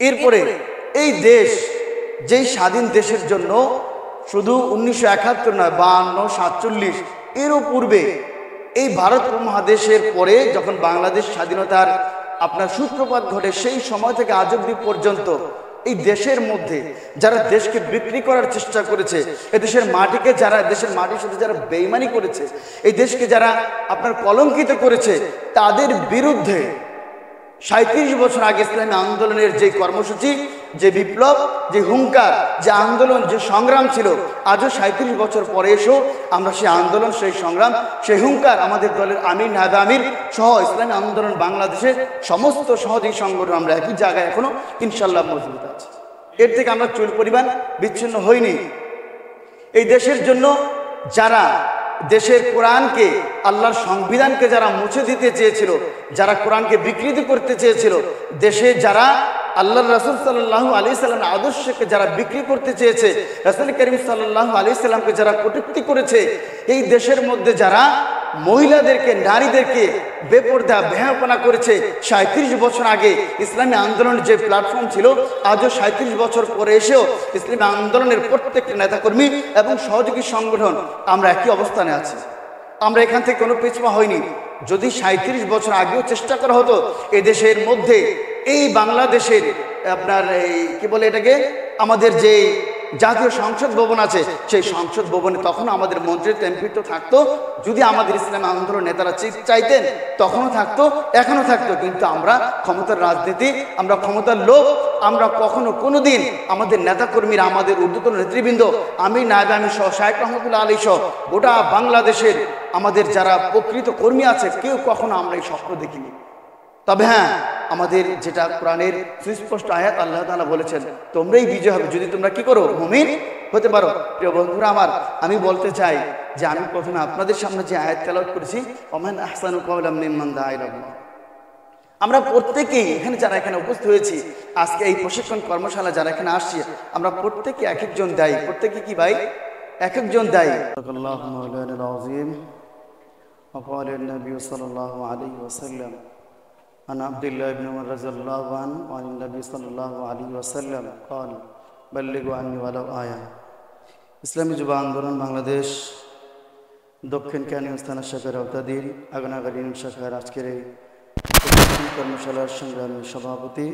এরপরে এই দেশ যেই স্বাধীন দেশের জন্য শুধু 1971 নয়, 52, 47 এরও পূর্বে এই ভারত উপমহাদেশের পরে যখন বাংলাদেশ স্বাধীনতার আপনার সূত্রপাত ঘটে, সেই সময় থেকে আজ অবধি পর্যন্ত এই দেশের মধ্যে যারা দেশকে বিক্রি করার চেষ্টা করেছে, এই দেশের মাটিকে যারা, দেশের মাটির সাথে যারা বেইমানি করেছে, এই দেশকে যারা আপনার কলঙ্কিত করেছে, তাদের বিরুদ্ধে 37 বছর আগে ইসলামী আন্দোলনের যে কর্মসূচি, যে বিপ্লব, যে হুঙ্কার, যে আন্দোলন, যে সংগ্রাম ছিল, আজও 37 বছর পরে এসেও আমরা সেই আন্দোলন, সেই সংগ্রাম, সেই হুঙ্কার আমাদের দলের আমির, নায়েবে আমির সহ ইসলামী আন্দোলন বাংলাদেশের সমস্ত সহযোগী সংগঠন আমরা একই জায়গায় এখনো ইনশাল্লাহ মজবুত আছি। এর থেকে আমরা চুল পরিমাণ বিচ্ছিন্ন হইনি। এই দেশের জন্য যারা দেশের কোরআনকে, আল্লাহর সংবিধানকে যারা মুছে দিতে চেয়েছিল, যারা কোরআনকে বিকৃতি করতে চেয়েছিল, দেশে যারা আল্লাহর রাসূল সাল্লাল্লাহু আলাইহি সাল্লামের আদর্শকে যারা বিক্রি করতে চেয়েছে, রাসূল করিম সাল্লাল্লাহু আলাইহি সাল্লামকে যারা কটূক্তি করেছে, এই দেশের মধ্যে যারা মহিলাদেরকে, নারীদেরকে বেপরদা বেহায়াপনা করেছে, 37 বছর আগে ইসলামী আন্দোলনের যে প্ল্যাটফর্ম ছিল, আজও 37 বছর পরে এসেও ইসলামী আন্দোলনের প্রত্যেকটা নেতাকর্মী এবং সহযোগী সংগঠন আমরা একই অবস্থানে আছি। আমরা এখান থেকে কোনো পিছপা হইনি। যদি 37 বছর আগেও চেষ্টা করা হতো এদেশের মধ্যে এই বাংলাদেশের আপনার এই কি বলে এটাকে, আমাদের যে জাতীয় সংসদ ভবন আছে, সেই সংসদ ভবনে তখন আমাদের মন্ত্রীর এমপি তো থাকতো, যদি আমাদের ইসলামী আন্দোলন নেতারা চাইতেন তখনও থাকতো, এখনো থাকতো। কিন্তু আমরা ক্ষমতার রাজনীতি, আমরা ক্ষমতার লোভ, আমরা কখনো কোনোদিন আমাদের নেতাকর্মীরা, আমাদের ঊর্ধ্বতন নেতৃবৃন্দ, আমি নায়েবে আমির সহ, শাইখ রহমতুল্লাহ আলী সহ গোটা বাংলাদেশের আমাদের যারা প্রকৃত কর্মী আছে, কেউ কখনো আমরা এই স্বপ্ন দেখিনি। তবে হ্যাঁ, আমাদের যেটা কোরআনের সুস্পষ্ট আয়াত, আল্লাহ তাআলা বলেছেন তোমরাই বিজয় হবে যদি তোমরা কি করো, মুমিন হতে পারো। প্রিয় বন্ধুরা আমার, আমি বলতে চাই যে আমি প্রথমে আপনাদের সামনে যে আয়াত তেলাওয়াত করেছি, ওমান আহসানু কাওলাম মিম্মান দাআ ইলাল্লাহ, আমরা প্রত্যেকেই এখানে যারা এখানে উপস্থিত হয়েছি, আজকে এই প্রশিক্ষণ কর্মশালা যারা এখানে আসছি, আমরা প্রত্যেকে এক একজন দায়ী। প্রত্যেকে কি ভাই? এক একজন দায়ী। আল্লাহু মাওলানা আযীম وقال النبي صلى الله عليه وسلم عن عبد الله بن عمر رضي الله عنه وعن النبي صلى الله عليه وسلم قال بلغوا عني ولو آية। ইসলামী যুব আন্দোলন বাংলাদেশ দক্ষিণ ক্যানিং স্থানের শাখার আওতাধীন আগানাগাড়ি শাখার আজকের এই কর্মশালার সংগ্রামী সভাপতি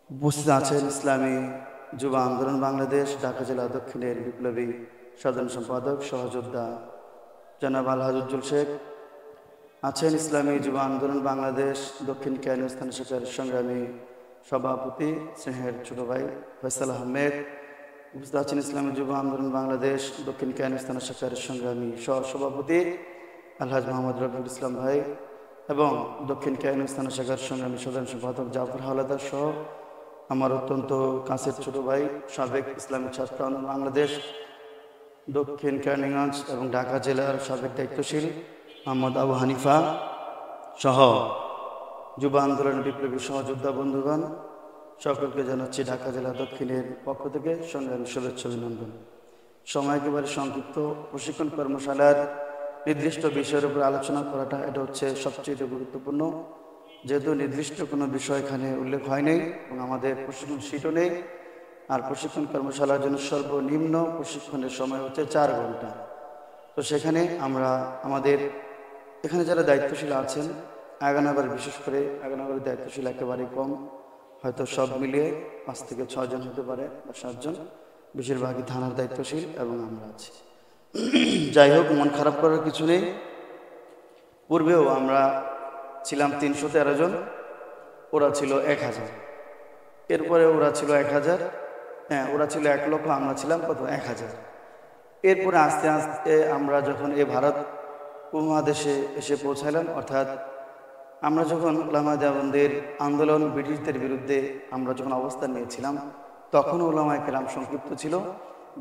উপস্থিত আছেন ইসলামী যুব আন্দোলন বাংলাদেশ ঢাকা জেলা দক্ষিণের বিপ্লবী সাধারণ সম্পাদক সহযোদ্ধা জনাব আলহাজ উজ্জ্বল শেখ, আছেন ইসলামী যুব আন্দোলন বাংলাদেশ দক্ষিণ ক্যানিং স্থানীয় শাখার সংগ্রামী সভাপতি স্নেহের ছোট ভাই ফয়সাল আহমেদ, উপস্থিত আছেন ইসলামী যুব আন্দোলন বাংলাদেশ দক্ষিণ ক্যানিং স্থানীয় শাখার সংগ্রামী সহসভাপতি আলহাজ মোহাম্মদ রফিকুল ইসলাম ভাই এবং দক্ষিণ ক্যানিং স্থানীয় শাখার সংগ্রামী সাধারণ সম্পাদক জাফর হাওলাদার সহ আমার অত্যন্ত কাছের ছোট ভাই সাবেক ইসলামী ছাত্র আন্দোলন বাংলাদেশ দক্ষিণ ক্যানিংগঞ্জ এবং ঢাকা জেলার সাবেক দায়িত্বশীল মোহাম্মদ আবু হানিফা সহ যুব আন্দোলন বিপ্লবী সহযোদ্ধা বন্ধুগণ, সকলকে জানাচ্ছি ঢাকা জেলা দক্ষিণের পক্ষ থেকে সংগ্রামী শুভেচ্ছা অভিনন্দন। সময় একেবারে সংক্ষিপ্ত। প্রশিক্ষণ কর্মশালার নির্দিষ্ট বিষয়ের উপর আলোচনা করাটা এটা হচ্ছে সবচেয়ে গুরুত্বপূর্ণ, যেহেতু নির্দিষ্ট কোনো বিষয় এখানে উল্লেখ হয় নাই এবং আমাদের প্রশিক্ষণ শীটও নেই। আর প্রশিক্ষণ কর্মশালার জন্য সর্বনিম্ন প্রশিক্ষণের সময় হচ্ছে 4 ঘন্টা। তো সেখানে আমরা আমাদের এখানে যারা দায়িত্বশীল আছেন, আগানাগর বিশেষ করে আগানাগরের দায়িত্বশীল একেবারেই কম, হয়তো সব মিলিয়ে 5 থেকে 6 জন হতে পারে বা 7 জন, বেশিরভাগই থানার দায়িত্বশীল এবং আমরা আছি। যাই হোক, মন খারাপ করার কিছু নেই। পূর্বেও আমরা ছিলাম 313 জন, ওরা ছিল 1000, এরপরে ওরা ছিল 1000, হ্যাঁ ওরা ছিল 1 লক্ষ, আমরা ছিলাম কত 1000। এরপরে আস্তে আস্তে আমরা যখন এই ভারত উপমহাদেশে এসে পৌঁছালাম, অর্থাৎ আমরা যখন উলামা দেওবন্দের আন্দোলন ব্রিটিশদের বিরুদ্ধে আমরা যখন অবস্থান নিয়েছিলাম, তখন উলামায়ে কেরাম সংক্ষিপ্ত ছিল,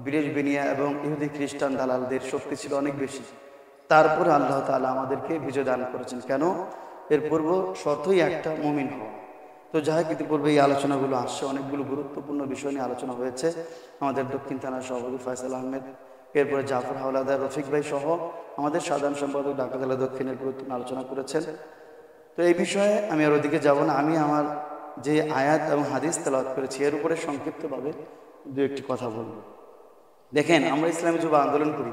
ব্রিটিশ বিনিয়া এবং ইহুদি খ্রিস্টান দালালদের শক্তি ছিল অনেক বেশি। তারপরে আল্লাহ তাআলা আমাদেরকে বিজয় দান করেছেন। কেন? এর পূর্ব শর্তই একটা, মুমিন হওয়া। তো যাই হোক, ইতিপূর্বে এই আলোচনাগুলো আসছে, অনেকগুলো গুরুত্বপূর্ণ বিষয় নিয়ে আলোচনা হয়েছে। আমাদের দক্ষিণ থানার সভাপতি ফয়সাল আহমেদ, এরপরে জাফর হাওলাদার, রফিক ভাই সহ আমাদের সাধারণ সম্পাদক ঢাকা জেলা দক্ষিণের গুরুত্বপূর্ণ আলোচনা করেছেন। তো এই বিষয়ে আমি আর ওদিকে যাব না। আমি আমার যে আয়াত এবং হাদিস তেলাওয়াত করেছি এর উপরে সংক্ষিপ্তভাবে দু একটি কথা বলব। দেখেন, আমরা ইসলামী যুব আন্দোলন করি।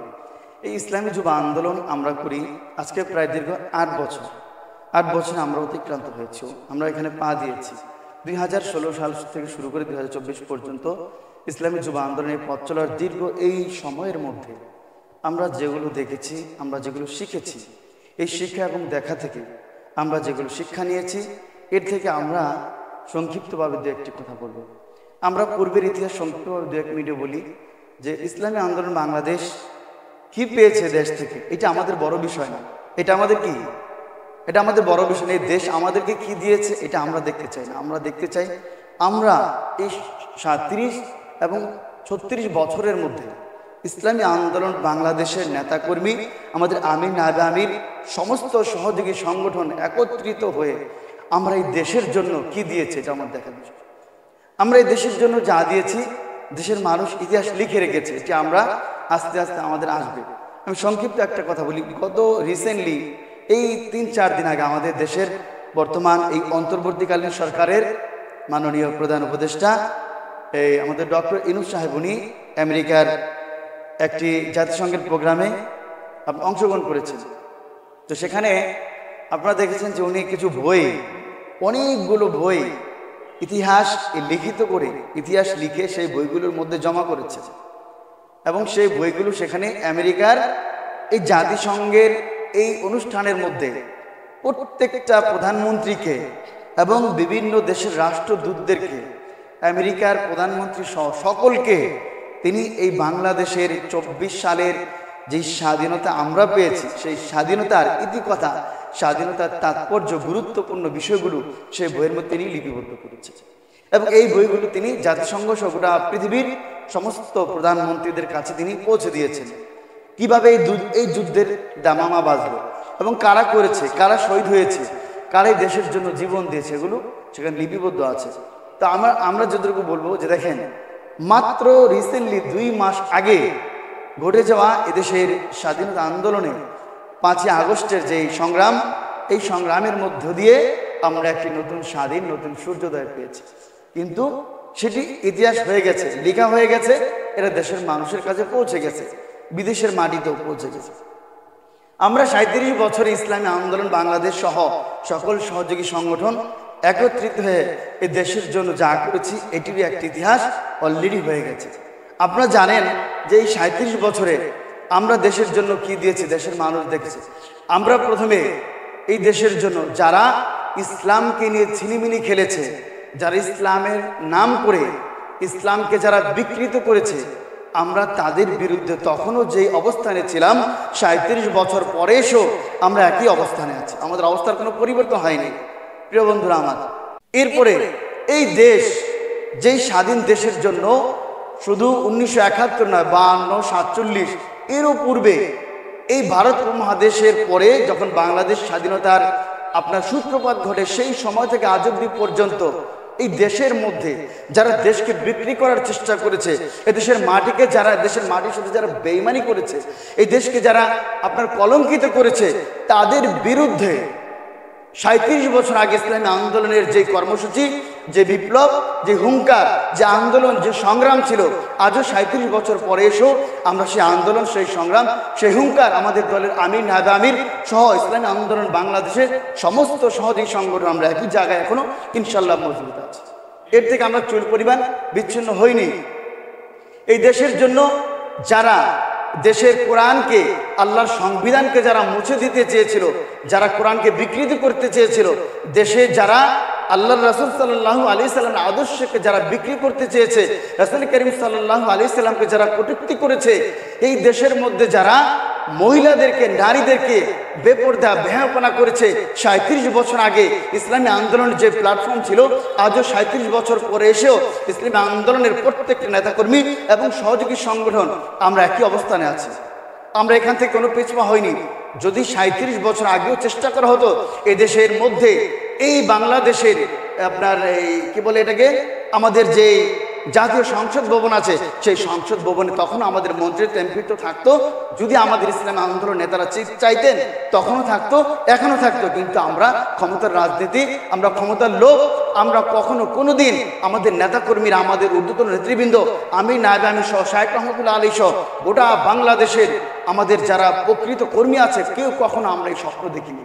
এই ইসলামী যুব আন্দোলন আমরা করি আজকে প্রায় দীর্ঘ 8 বছর। 8 বছরে আমরা অতিক্রান্ত হয়েছি, আমরা এখানে পা দিয়েছি। 2016 সাল থেকে শুরু করে 2024 পর্যন্ত ইসলামী যুব আন্দোলনের পথ চলার দীর্ঘ এই সময়ের মধ্যে আমরা যেগুলো দেখেছি, আমরা যেগুলো শিখেছি, এই শিক্ষা এবং দেখা থেকে আমরা যেগুলো শিক্ষা নিয়েছি, এর থেকে আমরা সংক্ষিপ্তভাবে দু একটি কথা বলবো। আমরা পূর্বের ইতিহাস সংক্ষিপ্তভাবে দু এক মিনিটে বলি যে ইসলামী আন্দোলন বাংলাদেশ কি পেয়েছে দেশ থেকে, এটা আমাদের বড় বিষয় না। এটা আমাদের কি, এটা আমাদের বড় বিষয় না। এই দেশ আমাদেরকে কি দিয়েছে এটা আমরা দেখতে চাই না। আমরা দেখতে চাই আমরা এই 37 এবং 36 বছরের মধ্যে ইসলামী আন্দোলন বাংলাদেশের নেতাকর্মী, আমাদের আমির নায়েবে আমির, সমস্ত সহযোগী সংগঠন একত্রিত হয়ে আমরা এই দেশের জন্য কি দিয়েছে এটা আমার দেখার বিষয়। আমরা এই দেশের জন্য যা দিয়েছি, দেশের মানুষ ইতিহাস লিখে রেখেছে, এটি আমরা আস্তে আস্তে আমাদের আসবে। আমি সংক্ষিপ্ত একটা কথা বলি। গত রিসেন্টলি এই 3-4 দিন আগে আমাদের দেশের বর্তমান এই অন্তর্বর্তীকালীন সরকারের মাননীয় প্রধান উপদেষ্টা এই আমাদের ডক্টর ইউনূস সাহেব, উনি আমেরিকার একটি জাতিসংঘের প্রোগ্রামে অংশগ্রহণ করেছেন। তো সেখানে আপনারা দেখেছেন যে উনি কিছু বই, অনেকগুলো বই ইতিহাস লিখিত করে, ইতিহাস লিখে সেই বইগুলোর মধ্যে জমা করেছে এবং সেই বইগুলো সেখানে আমেরিকার এই জাতিসংঘের এই অনুষ্ঠানের মধ্যে প্রত্যেকটা প্রধানমন্ত্রীকে এবং বিভিন্ন দেশের রাষ্ট্রদূতদেরকে, আমেরিকার প্রধানমন্ত্রী সহ সকলকে তিনি এই বাংলাদেশের 24 সালের যে স্বাধীনতা আমরা পেয়েছি, সেই স্বাধীনতার ইতিকথা, স্বাধীনতার তাৎপর্য, গুরুত্বপূর্ণ বিষয়গুলো সেই বইয়ের মধ্যে তিনি লিপিবদ্ধ করেছেন এবং এই বইগুলো তিনি জাতিসংঘ সহ গোটা পৃথিবীর সমস্ত প্রধানমন্ত্রীদের কাছে তিনি পৌঁছে দিয়েছেন। কিভাবে এই যুদ্ধের দামামা বাজলো এবং কারা করেছে, কারা শহীদ হয়েছে, কারা এই দেশের জন্য জীবন দিয়েছে, এগুলো সেখানে লিপিবদ্ধ আছে। তো আমরা যতটুকু বলবো যে দেখেন, মাত্র রিসেন্টলি 2 মাস আগে ঘটে যাওয়া এদেশের স্বাধীনতা আন্দোলনে 5ই আগস্টের যে সংগ্রাম, এই সংগ্রামের মধ্য দিয়ে আমরা একটি নতুন স্বাধীন, নতুন সূর্যোদয় পেয়েছি। কিন্তু সেটি ইতিহাস হয়ে গেছে, লেখা হয়ে গেছে, এটা দেশের মানুষের কাছে পৌঁছে গেছে, বিদেশের মাটিতেও পৌঁছে গেছে। আমরা 37 বছরে ইসলামী আন্দোলন বাংলাদেশ সহ সকল সহযোগী সংগঠন একত্রিত হয়ে এই দেশের জন্য যা করেছি, এটিরই একটি ইতিহাস অলরেডি হয়ে গেছে। আপনারা জানেন যে এই 37 বছরে আমরা দেশের জন্য কি দিয়েছি, দেশের মানুষ দেখেছে। আমরা প্রথমে এই দেশের জন্য যারা ইসলামকে নিয়ে ছিনিমিনি খেলেছে, যারা ইসলামের নাম করে ইসলামকে যারা বিকৃত করেছে, আমরা তাদের বিরুদ্ধে তখনও যে অবস্থানে ছিলাম, 37 বছর পরে এসেও আমরা একই অবস্থানে আছি। আমাদের অবস্থার কোনো পরিবর্তন হয়নি। প্রিয় বন্ধুরা আমার, এরপরে এই দেশ, যেই স্বাধীন দেশের জন্য শুধু 1971 নয়, 52, 47 এরও পূর্বে এই ভারত উপমহাদেশের পরে যখন বাংলাদেশ স্বাধীনতার আপনার সূত্রপাত ঘটে, সেই সময় থেকে আজ অবধি পর্যন্ত এই দেশের মধ্যে যারা দেশকে বিক্রি করার চেষ্টা করেছে, এই দেশের মাটিকে যারা, দেশের মাটির সাথে যারা বেইমানি করেছে, এই দেশকে যারা আপনার কলঙ্কিত করেছে, তাদের বিরুদ্ধে 37 বছর আগে ইসলামী আন্দোলনের যে কর্মসূচি, যে বিপ্লব, যে হুঙ্কার, যে আন্দোলন, যে সংগ্রাম ছিল, আজও 37 বছর পরে এসেও আমরা সেই আন্দোলন, সেই সংগ্রাম, সেই হুঙ্কার আমাদের দলের আমির, নায়েবে আমির সহ ইসলামী আন্দোলন বাংলাদেশের সমস্ত সহযোগী সংগঠন আমরা একই জায়গায় এখনো ইনশাল্লাহ মজবুত আছে। এর থেকে আমরা চুল পরিমাণ বিচ্ছিন্ন হইনি। এই দেশের জন্য যারা দেশের কোরআনকে, আল্লাহর সংবিধানকে যারা মুছে দিতে চেয়েছিল, যারা কোরআনকে বিকৃতি করতে চেয়েছিল, দেশে যারা আল্লাহর রাসূল সাল্লাল্লাহু আলাইহি সাল্লামের আদর্শকে যারা বিক্রি করতে চেয়েছে, রাসূল করিম সাল্লাল্লাহু আলাইহি সাল্লামকে যারা কটূক্তি করেছে, এই দেশের মধ্যে যারা মহিলাদেরকে, নারীদেরকে বেপরদা বেহাপনা করেছে, 37 বছর আগে ইসলামী আন্দোলনের যে প্ল্যাটফর্ম ছিল, আজও 37 বছর পরে এসেও ইসলামী আন্দোলনের প্রত্যেকটা নেতাকর্মী এবং সহযোগী সংগঠন আমরা একই অবস্থানে আছি। আমরা এখান থেকে কোনো পিছপা হইনি। যদি 37 বছর আগেও চেষ্টা করা হতো এদেশের মধ্যে এই বাংলাদেশের আপনার এই কি বলে এটাকে, আমাদের যে জাতীয় সংসদ ভবন আছে, সেই সংসদ ভবনে তখন আমাদের মন্ত্রীর এমপি তো থাকতো, যদি আমাদের ইসলামী আন্দোলন নেতারা চাইতেন তখনও থাকতো, এখনও থাকতো। কিন্তু আমরা ক্ষমতার রাজনীতি, আমরা ক্ষমতার লোভ, আমরা কখনো কোনো দিন আমাদের নেতাকর্মীরা, আমাদের ঊর্ধ্বতন নেতৃবৃন্দ, আমি নায়েবে আমির সহ শাহেখ রহমতুল্লাহ আলী সহ গোটা বাংলাদেশের আমাদের যারা প্রকৃত কর্মী আছে, কেউ কখনো আমরা এই স্বপ্ন দেখিনি।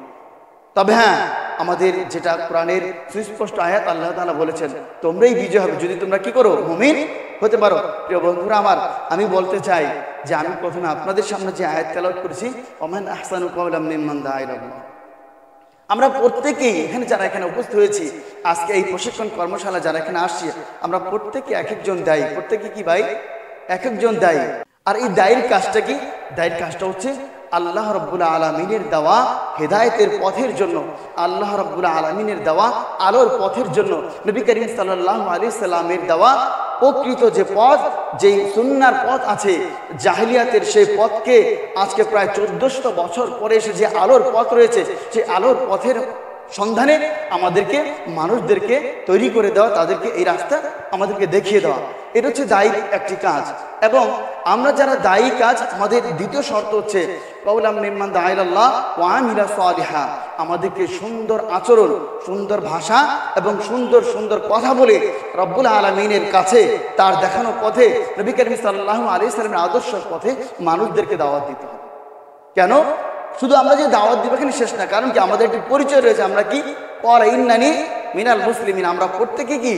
তবে হ্যাঁ, আমাদের যেটা কোরআনের সুস্পষ্ট আয়াত, আল্লাহ তাআলা বলেছেন তোমরাই বিজয় হবে যদি তোমরা কি করো, মুমিন হতে পারো। প্রিয় বন্ধুরা আমার, আমি বলতে চাই যে আমি প্রথমে আপনাদের সামনে যে আয়াত তেলাওয়াত করেছি, ওমান আহসানু কাওলাম মিম্মান দাআ ইলাল্লাহ, আমরা প্রত্যেকেই এখানে যারা এখানে উপস্থিত হয়েছি, আজকে এই প্রশিক্ষণ কর্মশালা যারা এখানে আসছি, আমরা প্রত্যেকে এক একজন দায়ী। প্রত্যেকে কি ভাই? এক একজন দায়ী। আর এই দায়ীর কাজটা কি? দায়ীর কাজটা হচ্ছে আল্লাহ রাব্বুল আলামিনের দেওয়া হেদায়েতের পথের জন্য, আল্লাহ রাব্বুল আলামিনের দেওয়া আলোর পথের জন্য, নবী করিম সাল্লাল্লাহু আলাইহি সাল্লামের দেওয়া প্রকৃত যে পথ, যেই সুন্নাহর পথ আছে, জাহেলিয়াতের সেই পথকে আজকে প্রায় 1400 বছর পরে এসে যে আলোর পথ রয়েছে, সেই আলোর পথের সন্ধানে আমাদেরকে, মানুষদেরকে তৈরি করে দেওয়া, তাদেরকে এই রাস্তা আমাদেরকে দেখিয়ে দেওয়া, এটা হচ্ছে দায়ী একটি কাজ। এবং আমরা যারা দায়ী কাজ, আমাদের দ্বিতীয় শর্ত হচ্ছে কাওলাম মিম্মান দাআ ইলাল্লাহ ওয়া আমিলা সালিহা, আমাদেরকে সুন্দর আচরণ, সুন্দর ভাষা এবং সুন্দর সুন্দর কথা বলে রব্বুল আলামিনের কাছে তার দেখানো পথে, নবী করিম সাল্লাল্লাহু আলাইহি সাল্লামের আদর্শ পথে মানুষদেরকে দাওয়াত দিতে হবে। কেন? শুধু আমরা যে দাওয়াত দিব এখানে শেষ না, কারণ কি আমাদের একটি পরিচয় রয়েছে, আমরা কি ক্বালা ইন্নানি মিনাল মুসলিমিন, আমরা প্রত্যেকে কি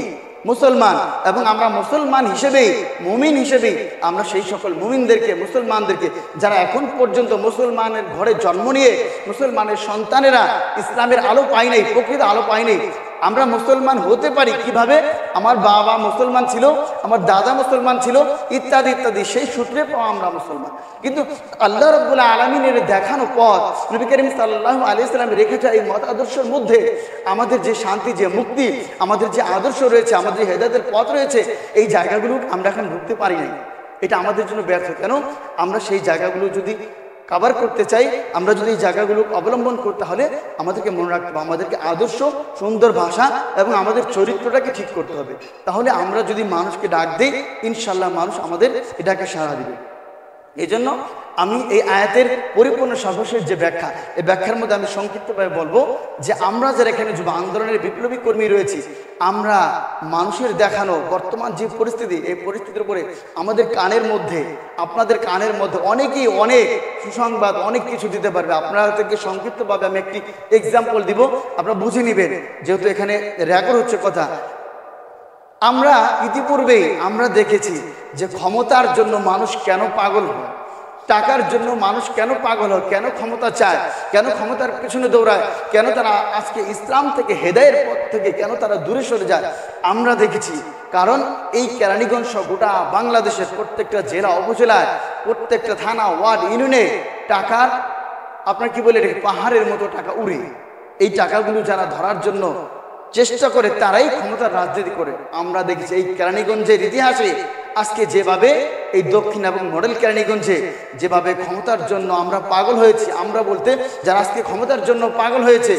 মুসলমান, এবং আমরা মুসলমান হিসেবেই, মুমিন হিসেবেই আমরা সেই সকল মুমিনদেরকে, মুসলমানদেরকে যারা এখন পর্যন্ত মুসলমানের ঘরে জন্ম নিয়ে মুসলমানের সন্তানেরা ইসলামের আলো পায় নাই, প্রকৃত আলো পায় নাই, আমরা মুসলমান হতে পারি কিভাবে? আমার বাবা মুসলমান ছিল, আমার দাদা মুসলমান ছিল, ইত্যাদি ইত্যাদি, সেই সূত্রে পাওয়া আমরা মুসলমান। কিন্তু আল্লাহ রাব্বুল আলামিনের দেখানো পথ, নবী করিম সাল্লাল্লাহু আলাইহি সাল্লাম রেখেছে এই মত আদর্শের মধ্যে আমাদের যে শান্তি, যে মুক্তি, আমাদের যে আদর্শ রয়েছে, আমাদের যে হেদায়েতের পথ রয়েছে, এই জায়গাগুলো আমরা এখন ঢুকতে পারি না। এটা আমাদের জন্য ব্যর্থ। কেন? আমরা সেই জায়গাগুলো যদি কভার করতে চাই, আমরা যদি এই জায়গাগুলো অবলম্বন করতে হলে আমাদেরকে মনে রাখতে হবে, আমাদেরকে আদর্শ, সুন্দর ভাষা এবং আমাদের চরিত্রটাকে ঠিক করতে হবে। তাহলে আমরা যদি মানুষকে ডাক দিই, ইনশাল্লাহ মানুষ আমাদের এটাকে সাড়া দিবে। এই জন্য আমি এই আয়াতের পরিপূর্ণ সর্বশেষ যে ব্যাখ্যা, এই ব্যাখ্যার মধ্যে আমি সংক্ষিপ্তভাবে বলবো যে আমরা যারা এখানে যুব আন্দোলনের বিপ্লবী কর্মী রয়েছি, আমরা মানুষের দেখানো বর্তমান যে পরিস্থিতি, এই পরিস্থিতির উপরে আমাদের কানের মধ্যে, আপনাদের কানের মধ্যে অনেকেই অনেক সুসংবাদ, অনেক কিছু দিতে পারবে। আপনারা থেকে সংক্ষিপ্তভাবে আমি একটি এক্সাম্পল দিব, আপনারা বুঝে নেবেন, যেহেতু এখানে রেকর্ড হচ্ছে কথা। আমরা ইতিপূর্বেই আমরা দেখেছি যে ক্ষমতার জন্য মানুষ কেন পাগল হয়, টাকার জন্য মানুষ কেন পাগল হয়, কেন ক্ষমতা চায়, কেন ক্ষমতার পেছনে দৌড়ায়, কেন তারা আজকে ইসলাম থেকে, হেদায়ের পথ থেকে কেন তারা দূরে সরে যায়, আমরা দেখেছি। কারণ এই কেরানীগঞ্জ সহ গোটা বাংলাদেশের প্রত্যেকটা জেলা, উপজেলায়, প্রত্যেকটা থানা, ওয়ার্ড, ইউনিয়নে টাকার, আপনার কি বলে, পাহাড়ের মতো টাকা উড়ে। এই টাকাগুলো যারা ধরার জন্য চেষ্টা করে, তারাই ক্ষমতার রাজনীতি করে। আমরা দেখেছি এই কেরানীগঞ্জের ইতিহাসে আজকে যেভাবে এই দক্ষিণ এবং মডেল কেরানীগঞ্জে যেভাবে ক্ষমতার জন্য আমরা পাগল হয়েছি, আমরা বলতে যারা আজকে ক্ষমতার জন্য পাগল হয়েছে,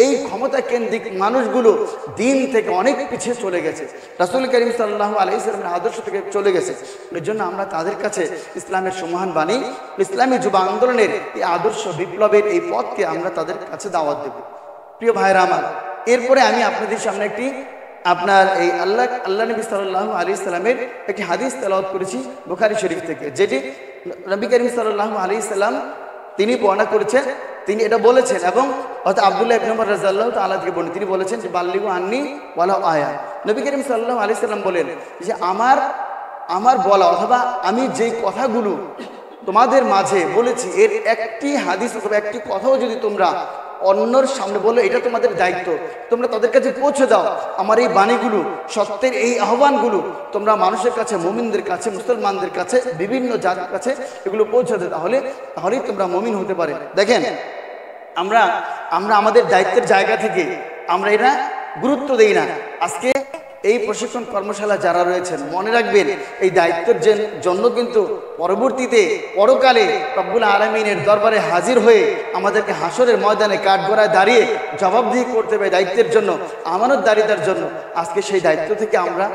এই ক্ষমতা কেন্দ্রিক মানুষগুলো দিন থেকে অনেক পিছিয়ে চলে গেছে, রাসূল করিম সাল্লাল্লাহু আলাইহি সাল্লামের আদর্শ থেকে চলে গেছে। এর জন্য আমরা তাদের কাছে ইসলামের সুমহান বাণী, ইসলামী যুব আন্দোলনের এই আদর্শ বিপ্লবের এই পথকে আমরা তাদের কাছে দাওয়াত দেব। প্রিয় ভাইরা আমার, এরপরে আমি আপনাদের সামনে একটি আপনার এই আল্লাহ নবী সাল্লাল্লাহু আলাইহি সাল্লামের একটি হাদিস তেলাওয়াত করেছি বুখারী শরীফ থেকে, যেটি নবী করিম সাল্লাল্লাহু আলাইহি সাল্লাম তিনি বর্ণনা করেছেন, তিনি এটা বলেছেন, এবং অর্থাৎ আব্দুল্লাহ ইবনে উমর রাদিয়াল্লাহু তাআলা থেকে বর্ণিত, তিনি বলেছেন যে বাল্লিগু আন্নি ওয়ালাউ আয়া। নবী করিম সাল্লাল্লাহু আলাইহি সাল্লাম বলেন যে আমার বলা অথবা আমি যেই কথাগুলো তোমাদের মাঝে বলেছি, এর একটি হাদিস অথবা একটি কথাও যদি তোমরা অন্যর সামনে বলো, এটা তোমাদের দায়িত্ব, তোমরা তাদের কাছে পৌঁছে দাও। আমার এই বাণীগুলো, সত্যের এই আহ্বানগুলো তোমরা মানুষের কাছে, মুমিনদের কাছে, মুসলমানদের কাছে, বিভিন্ন জাতির কাছে এগুলো পৌঁছে দাও, তাহলেই তোমরা মুমিন হতে পারে। দেখেন, আমরা আমাদের দায়িত্বের জায়গা থেকে আমরা এটা গুরুত্ব দেই না। আজকে এই প্রশিক্ষণ কর্মশালা যারা রয়েছেন, মনে রাখবেন এই দায়িত্বের জন্য কিন্তু পরবর্তীতে পরকালে রব্বুল আলামিনের দরবারে হাজির হয়ে আমাদেরকে হাসরের ময়দানে কাঠগড়ায় দাঁড়িয়ে জবাবদিহি করতে হবে দায়িত্বের জন্য, আমানতদারিতার জন্য। আজকে সেই দায়িত্ব থেকে আমরা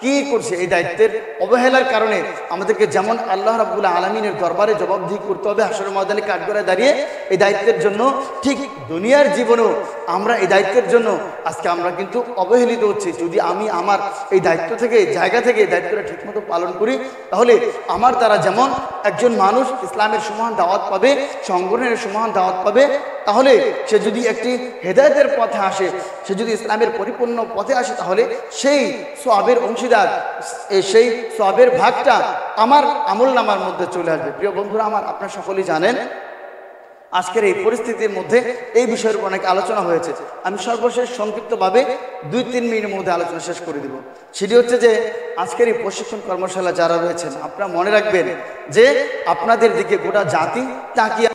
কি করছে, এই দায়িত্বের অবহেলার কারণে আমাদেরকে যেমন আল্লাহ রাব্বুল আলামিনের দরবারে জবাবদিহি করতে হবে হাসরের ময়দানে কাঠগড়ায় দাঁড়িয়ে এই দায়িত্বের জন্য, ঠিক দুনিয়ার জীবনেও আমরা এই দায়িত্বের জন্য আজকে আমরা কিন্তু অবহেলিত হচ্ছি। যদি আমি আমার এই দায়িত্ব থেকে জায়গা থেকে এই দায়িত্বটা ঠিকমতো পালন করি, তাহলে আমার দ্বারা যেমন একজন মানুষ ইসলামের সমান দাওয়াত পাবে, সংগঠনের সমান দাওয়াত পাবে, তাহলে সে যদি একটি হেদায়েতের পথে আসে, সে যদি ইসলামের পরিপূর্ণ পথে আসে, তাহলে সেই সওয়াবের অংশীদার, সেই সওয়াবের ভাগটা আমার আমলনামার মধ্যে চলে আসবে। প্রিয় বন্ধুরা আমার, আপনারা সকলেই জানেন আজকের এই পরিস্থিতির মধ্যে এই বিষয়ের অনেক আলোচনা হয়েছে। আমি সর্বশেষ সংক্ষিপ্তভাবে 2-3 মিনিটের মধ্যে আলোচনা শেষ করে দিব। সেটি হচ্ছে যে আজকের এই প্রশিক্ষণ কর্মশালা যারা রয়েছেন, আপনারা মনে রাখবেন যে আপনাদের দিকে গোটা জাতি তাকিয়ে